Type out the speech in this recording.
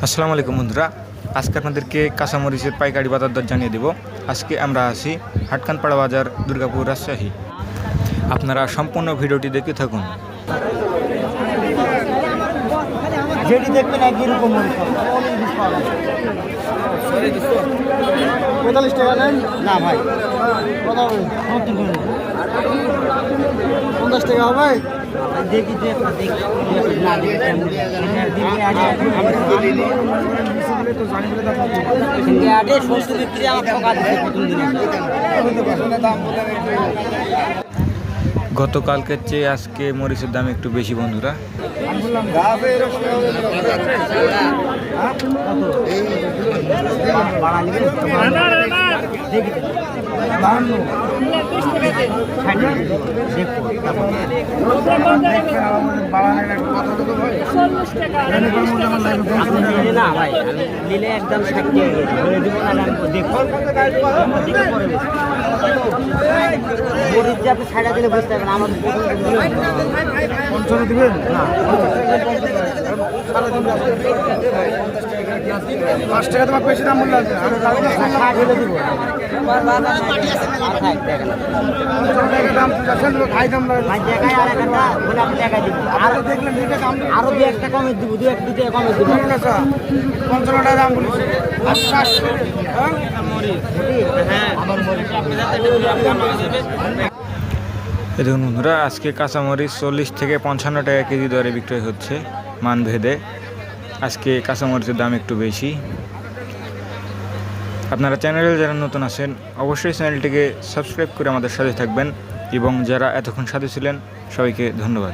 আসসালামু আলাইকুম বন্ধুরা, আজকে আপনাদেরকে কাঁচামরিচের পাইকারি বাজার দর জানিয়ে দেব। আজকে আমরা আছি হাটকানপাড়া বাজার, দুর্গাপুর, রাজশাহী। আপনারা সম্পূর্ণ ভিডিওটি দেখতে থাকুন। যেটি দেখবেন একই রকম মরিচ পাবেন, 45 টাকা নেন না ভাই, কত হবে? 50 টাকা হবে। দেখি গতকালকের চেয়ে আজকে মরিচের দাম একটু বেশি বন্ধুরা। না ভাই, নিলে একদম 60 মরিচ যে আপনি ছাড়া দিলে বুঝতে পারবেন। আমার 50 দিবেন না, 5 টাকা তোমার বেশি দাম বললে আছে, আমি 60 হলে দিব। আরো 2 টাকা কমে দিব, 2 টাকা কমে দিব। 55 টাকা দাম বলেছে। দেখুন বন্ধুরা, আজকে কাঁচামরিচ 40 থেকে 55 টাকা কেজি দরে বিক্রয় হচ্ছে মানভেদে। আজকে কাঁচামরিচের দাম একটু বেশি। আপনারা চ্যানেলে যারা নতুন আছেন অবশ্যই চ্যানেলটিকে সাবস্ক্রাইব করে আমাদের সাথে থাকবেন, এবং যারা এতক্ষণ সাথে ছিলেন সবাইকে ধন্যবাদ।